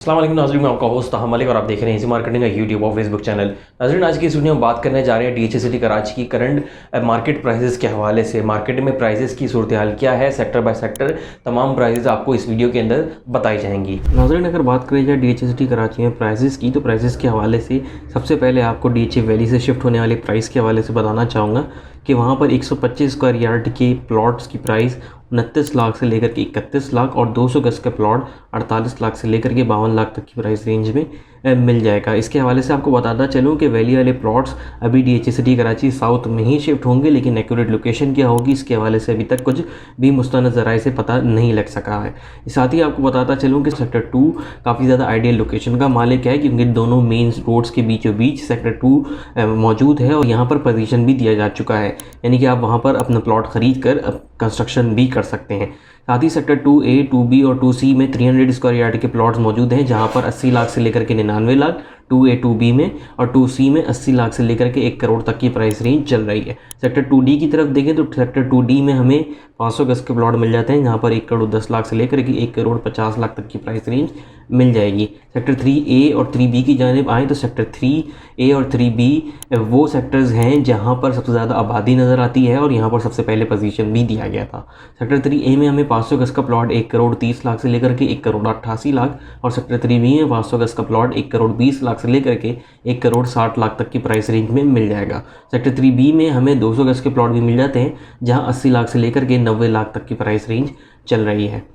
अस्सलाम वालेकुम नाज़रीन, मैं आपका होस्ट ताहा मलिक और आप देख रहे हैं इजी मार्केटिंग का यूट्यूब और फेसबुक चैनल। नाज़रीन, आज की इस वीडियो में बात करने जा रहे हैं डीएचए सिटी कराची की करंट मार्केट प्राइसेस के हवाले से। मार्केट में प्राइसेस की सूरत हाल क्या है, सेक्टर बाय सेक्टर तमाम प्राइसेस आपको इस वीडियो के अंदर बताई जाएंगी। नाज़रीन, अगर बात करें जाए डीएचए सिटी कराची में प्राइसेस की, तो प्राइसेस के हवाले से सबसे पहले आपको डीएचए वैली से शिफ्ट होने वाले प्राइस के हवाले से बताना चाहूँगा कि वहाँ पर 125 स्क्वायर यार्ड के प्लॉट्स की प्राइस 29 लाख से लेकर के 31 लाख और 200 गज का प्लॉट 48 लाख से लेकर के 52 लाख तक की प्राइस रेंज में मिल जाएगा। इसके हवाले से आपको बताता चलूँ कि वैली वाले प्लॉट्स अभी डीएचए सिटी कराची साउथ में ही शिफ्ट होंगे, लेकिन एक्यूरेट लोकेशन क्या होगी इसके हवाले से अभी तक कुछ भी मुस्तनद ज़राए से पता नहीं लग सका है। साथ ही आपको बताता चलूँ कि सेक्टर 2 काफ़ी ज़्यादा आइडियल लोकेशन का मालिक है, क्योंकि दोनों मेन रोड्स के बीचों बीच सेक्टर 2 मौजूद है और यहाँ पर पोजीशन भी दिया जा चुका है, यानी कि आप वहाँ पर अपना प्लॉट ख़रीद कर कंस्ट्रक्शन भी कर सकते हैं। साथ ही सेक्टर 2A, 2B और 2C में 300 स्क्वायर यार्ड के प्लॉट्स मौजूद हैं, जहां पर 80 लाख से लेकर के 99 लाख 2A, 2B में और 2C में 80 लाख से लेकर के 1 करोड़ तक की प्राइस रेंज चल रही है। सेक्टर 2D की तरफ देखें तो सेक्टर 2D में हमें 500 गज के प्लॉट मिल जाते हैं, जहां पर 1 करोड़ 10 लाख से लेकर के 1 करोड़ 50 लाख तक की प्राइस रेंज मिल जाएगी। सेक्टर 3A और 3B की जानिब आएँ तो सेक्टर 3A और 3B वो सेक्टर्स हैं जहां पर सबसे ज़्यादा आबादी नज़र आती है और यहाँ पर सबसे पहले पोजीशन भी दिया गया था। सेक्टर 3A में हमें 500 गज का प्लॉट 1 करोड़ 30 लाख से लेकर के 1 करोड़ 88 लाख और सेक्टर 3B में 500 गज का प्लॉट 1 करोड़ 20 लाख से लेकर के 1 करोड़ 60 लाख तक की प्राइस रेंज में मिल जाएगा। सेक्टर 3B में हमें 200 गज के प्लॉट भी मिल जाते हैं, जहाँ 80 लाख से लेकर के 90 लाख तक की प्राइस रेंज चल रही है।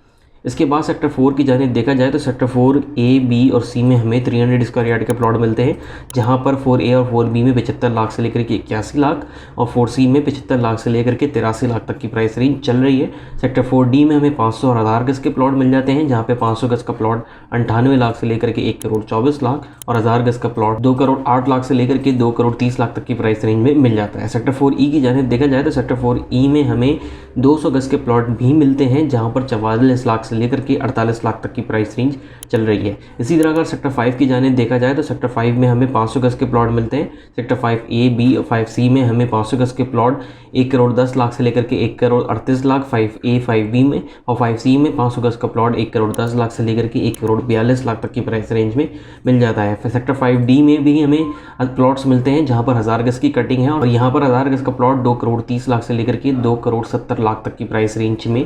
इसके बाद सेक्टर 4 की जानिब देखा जाए तो सेक्टर 4A, B और C में हमें 300 स्क्वायर यार्ड के प्लॉट मिलते हैं, जहां पर 4A और 4B में 75 लाख से लेकर के 81 लाख और 4C में 75 लाख से लेकर के 83 लाख तक की प्राइस रेंज चल रही है। सेक्टर 4D में हमें 500 और 1000 गज के प्लॉट मिल जाते हैं, जहाँ पे 500 गज का प्लॉट 98 लाख से लेकर के 1 करोड़ 24 लाख और 1000 गज का प्लॉट 2 करोड़ 8 लाख से लेकर के 2 करोड़ 30 लाख तक की प्राइस रेंज में मिल जाता है। सेक्टर 4E की जानिब देखा जाए तो सेक्टर 4E में हमें 200 गज के प्लॉट भी मिलते हैं, जहाँ पर 44 लाख से लेकर के 48 लाख तक की प्राइस रेंज चल रही है। इसी तरह अगर सेक्टर 5 की जानिब देखा जाए तो सेक्टर 5 में हमें 500 गज के प्लॉट मिलते हैं। सेक्टर 5A, B और 5C में हमें 500 गज के प्लॉट 1 करोड़ 10 लाख से लेकर के 1 करोड़ 38 लाख 5A, 5B में और 5C में 500 गज का प्लॉट 1 करोड़ 10 लाख से लेकर के 1 करोड़ 42 लाख तक की प्राइस रेंज में मिल जाता है। फिर सेक्टर 5D में भी हमें प्लॉट्स मिलते हैं, जहाँ पर 1000 गज की कटिंग है और यहाँ पर 1000 गज का प्लॉट 2 करोड़ 30 लाख से लेकर के 2 करोड़ 70 लाख तक की प्राइस रेंज में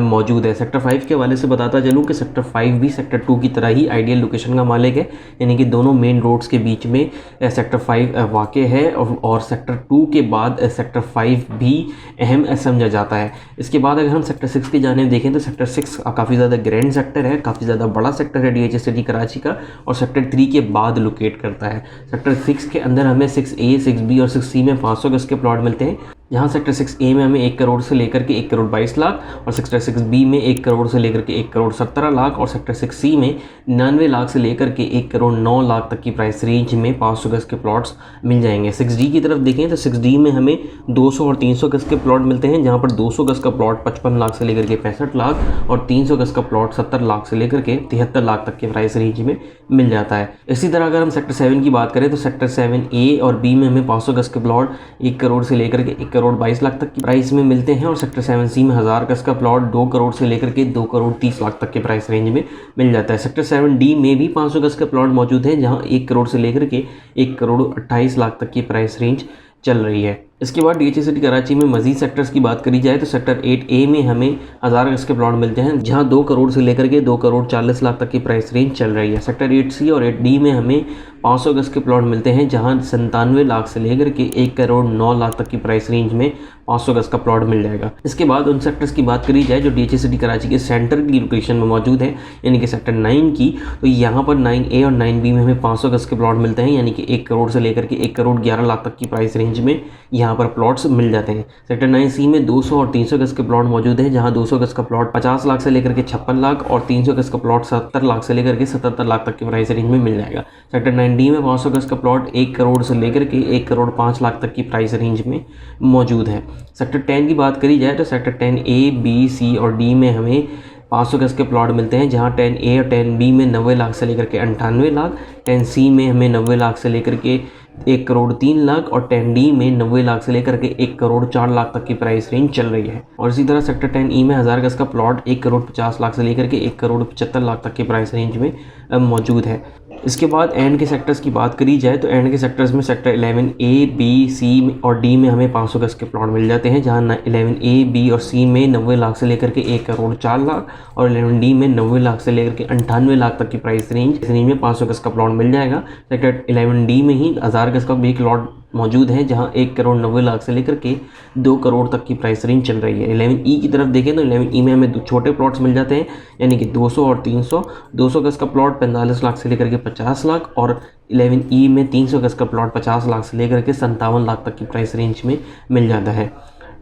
मौजूद है। सेक्टर 5 के हवाले से बताता चलूँ कि सेक्टर 5 भी सेक्टर 2 की तरह ही आइडियल लोकेशन का मालिक है, यानी कि दोनों मेन रोड्स के बीच में सेक्टर 5 वाक़ है और सेक्टर 2 के बाद सेक्टर 5 भी अहम समझा जाता है। इसके बाद अगर हम सेक्टर 6 की जानिब देखें तो सेक्टर 6 काफ़ी ज़्यादा ग्रैंड सेक्टर है, काफ़ी ज़्यादा बड़ा सेक्टर है डीएचए सिटी कराची का और सेक्टर 3 के बाद लोकेट करता है। सेक्टर 6 के अंदर हमें 6A, 6B और 6C में 500 गज के प्लॉट मिलते हैं, जहाँ सेक्टर 6A में हमें 1 करोड़ से लेकर के 1 करोड़ 22 लाख और सेक्टर 6B में 1 करोड़ से लेकर के 1 करोड़ 17 लाख और सेक्टर 6C में 99 लाख से लेकर के 1 करोड़ 9 लाख तक की प्राइस रेंज में 500 गज के प्लॉट्स मिल जाएंगे। 6D की तरफ देखें तो 6D में हमें 200 और 300 गज के प्लॉट मिलते हैं, जहाँ पर 200 गज का प्लॉट 55 लाख से लेकर के 65 लाख और 300 गज का प्लॉट 70 लाख से लेकर के 73 लाख तक के प्राइस रेंज में मिल जाता है। इसी तरह अगर हम सेक्टर 7 की बात करें तो सेक्टर 7A और B में हमें 500 गज के प्लॉट 1 करोड़ से लेकर के 1 करोड़ 22 लाख तक की प्राइस में मिलते हैं और सेक्टर 7C में 1000 गज का प्लॉट 2 करोड़ से लेकर के 2 करोड़ 30 लाख तक के प्राइस रेंज में मिल जाता है। सेक्टर 7D में भी 500 गज के प्लॉट मौजूद हैं, जहां 1 करोड़ से लेकर के 1 करोड़ 28 लाख तक की प्राइस रेंज चल रही है। इसके बाद डीएचए सिटी कराची में मजीद सेक्टर्स की बात करी जाए तो सेक्टर 8A में हमें 1000 गज के प्लॉट मिलते हैं, जहां 2 करोड़ से लेकर के 2 करोड़ 40 लाख तक की प्राइस रेंज चल रही है। सेक्टर 8C और 8D में हमें 500 गज के प्लॉट मिलते हैं, जहां 97 लाख से लेकर के 1 करोड़ 9 लाख तक की प्राइस रेंज में 500 गज का प्लॉट मिल जाएगा। इसके बाद उन सेक्टर्स की बात करी जाए जो डीएचए सिटी कराची के सेंटर की लोकेशन में मौजूद है, यानी कि सेक्टर 9 की, तो यहाँ पर 9A और 9B में हमें 500 गज के प्लॉट मिलते हैं, यानी कि 1 करोड़ से लेकर के 1 करोड़ 11 लाख तक की प्राइस रेंज में यहाँ पर प्लॉट्स मिल जाते हैं। सेक्टर 9C में 200 और 300 गज के प्लॉट मौजूद हैं, जहां 200 गज का प्लॉट 50 लाख से लेकर के 56 लाख और 300 गज का प्लॉट 70 लाख से लेकर के 77 लाख तक की प्राइस रेंज में मिल जाएगा। सेक्टर 9D में 500 गज का प्लॉट 1 करोड़ से लेकर के 1 करोड़ 5 लाख तक की प्राइस रेंज में मौजूद है। सेक्टर 10 की बात करी जाए तो सेक्टर 10A, B, C और D में हमें 500 गज के प्लॉट मिलते हैं, जहां 10A और 10B में 90 लाख से लेकर के 98 लाख, 10C में हमें 90 लाख से लेकर के 1 करोड़ 3 लाख और 10D में 90 लाख से लेकर के 1 करोड़ 4 लाख तक की प्राइस रेंज चल रही है। और इसी तरह सेक्टर 10E में 1000 गज का प्लॉट 1 करोड़ 50 लाख से लेकर के 1 करोड़ 75 लाख तक की प्राइस रेंज में मौजूद है। इसके बाद एंड के सेक्टर्स की बात करी जाए तो एंड के सेक्टर्स में सेक्टर 11A, B, C और D में हमें 500 गज के प्लॉट मिल जाते हैं, जहां 11A, B और C में 90 लाख से लेकर के 1 करोड़ 4 लाख और 11D में 90 लाख से लेकर के 98 लाख तक की प्राइस रेंज में 500 गज का प्लॉट मिल जाएगा। सेक्टर 11D में ही 1000 गज का भी एक प्लॉट मौजूद है, जहां 1 करोड़ 90 लाख से लेकर के 2 करोड़ तक की प्राइस रेंज चल रही है। 11E की तरफ देखें तो 11E में हमें छोटे प्लॉट्स मिल जाते हैं, यानी कि 200 और 300। 200 गज का प्लॉट 45 लाख से लेकर के 50 लाख और 11E में 300 गज का प्लॉट 50 लाख से लेकर के 57 लाख तक की प्राइस रेंज में मिल जाता है।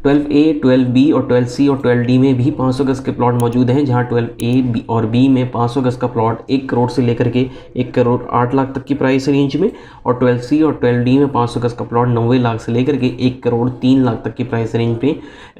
12A, 12B और 12C और 12D में भी 500 गज के प्लॉट मौजूद हैं, जहां 12A B और B में 500 गज का प्लॉट 1 करोड़ से लेकर के 1 करोड़ 8 लाख तक की प्राइस रेंज में और 12C और 12D में 500 गज का प्लॉट 90 लाख से लेकर के 1 करोड़ 3 लाख तक की प्राइस रेंज पे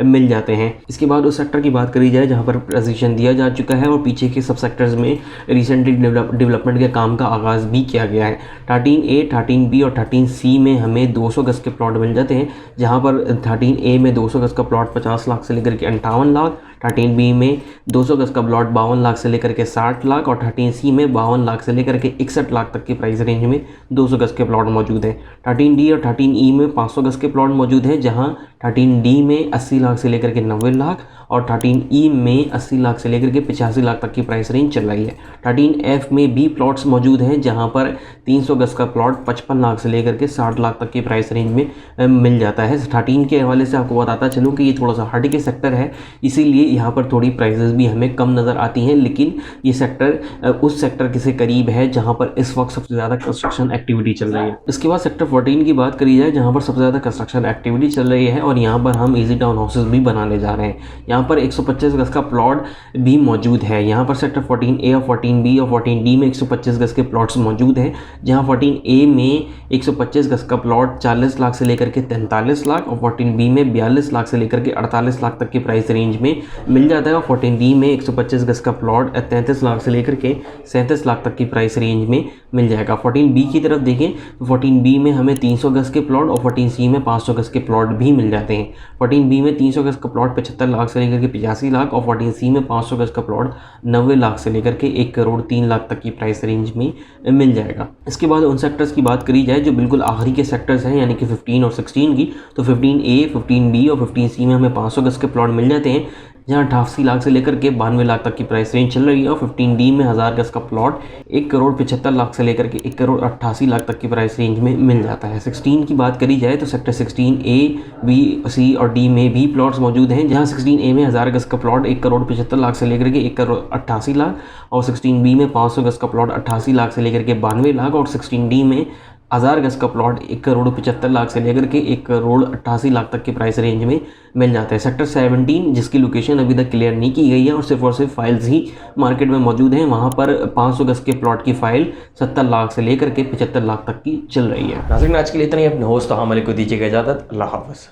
मिल जाते हैं। इसके बाद उस सेक्टर की बात करी जाए जहाँ पर पोजीशन दिया जा चुका है और पीछे के सब सेक्टर्स में रिसेंटली डेवलपमेंट के काम का आगाज़ भी किया गया है। 13A, 13B और 13C में हमें 200 गज के प्लॉट मिल जाते हैं, जहाँ पर 13A में 200 गज का प्लॉट 50 लाख से लेकर के 58 लाख, 13B में 200 गज का प्लॉट 52 लाख से लेकर के 60 लाख और 13C में 52 लाख से लेकर के 61 लाख तक की प्राइस रेंज में 200 गज के प्लॉट मौजूद है। 13D और 13E में 500 गज के प्लॉट मौजूद हैं, जहां 13D में 80 लाख से लेकर के 90 लाख और 13E में 80 लाख से लेकर के 85 लाख तक की प्राइस रेंज चल रही है। 13F में भी प्लॉट्स मौजूद हैं, जहां पर 300 गज का प्लॉट 55 लाख से लेकर के 60 लाख तक की प्राइस रेंज में मिल जाता है। 13 के हवाले से आपको बताता चलूँ कि ये थोड़ा सा हट के सेक्टर है, इसीलिए यहाँ पर थोड़ी प्राइसेस भी हमें कम नज़र आती हैं, लेकिन ये सेक्टर उस सेक्टर के से करीब है जहाँ पर इस वक्त सबसे ज़्यादा कंस्ट्रक्शन एक्टिविटी चल रही है। इसके बाद सेक्टर 14 की बात करी जाए, जहाँ पर सबसे ज़्यादा कंस्ट्रक्शन एक्टिविटी चल रही है और यहाँ पर हम इजी टाउन हाउसेस भी बनाने जा रहे हैं। यहाँ पर 125 गज का प्लॉट भी मौजूद है। यहाँ पर सेक्टर 14A और 14B और 14D में 125 गज के प्लॉट्स मौजूद हैं, जहाँ 14A में 125 गज का प्लॉट 40 लाख से लेकर के 43 लाख और 14B में 42 लाख से लेकर के 48 लाख तक की प्राइस रेंज में मिल जाता है और 14D में 125 गज का प्लॉट 33 लाख से लेकर के 37 लाख तक की प्राइस रेंज में मिल जाएगा। 14B की तरफ देखें तो 14B में हमें 300 गज के प्लॉट और 14C में 500 गज के प्लॉट भी मिल जाते हैं। 14B में 300 गज का प्लॉट 75 लाख से लेकर के 85 लाख और 14C में 500 गज का प्लॉट 90 लाख से लेकर के 1 करोड़ 3 लाख तक की प्राइस रेंज में मिल जाएगा। इसके बाद उन सेक्टर्स की बात करी जाए जो बिल्कुल आखिरी के सेक्टर्स हैं, यानी कि 15 और 16 की, तो 15A, 15B और 15C में हमें 500 गज के प्लॉट मिल जाते हैं, जहाँ 88 लाख से लेकर के 92 लाख तक की प्राइस रेंज चल रही है और 15D में 1000 गज का प्लॉट 1 करोड़ 75 लाख से लेकर के 1 करोड़ 88 लाख तक की प्राइस रेंज में मिल जाता है। 16 की बात करी जाए तो सेक्टर 16A, B, C और D में भी प्लॉट्स मौजूद हैं, जहाँ 16A में 1000 गज का प्लॉट 1 करोड़ 75 लाख से लेकर के 1 करोड़ 88 लाख और 16B में 500 गज का प्लॉट 88 लाख से लेकर के 92 लाख और 16D में 1000 गज का प्लॉट 1 करोड़ 75 लाख से लेकर के 1 करोड़ 88 लाख तक की प्राइस रेंज में मिल जाता है। सेक्टर 17 जिसकी लोकेशन अभी तक क्लियर नहीं की गई है और सिर्फ फाइल्स ही मार्केट में मौजूद हैं, वहाँ पर 500 गज के प्लॉट की फाइल 70 लाख से लेकर के 75 लाख तक की चल रही है। नाज़रीन, आज के लिए इतना ही। अपने होस्ट हामिद को दीजिएगा इजाज़त। अल्लाह हाफ़िज़।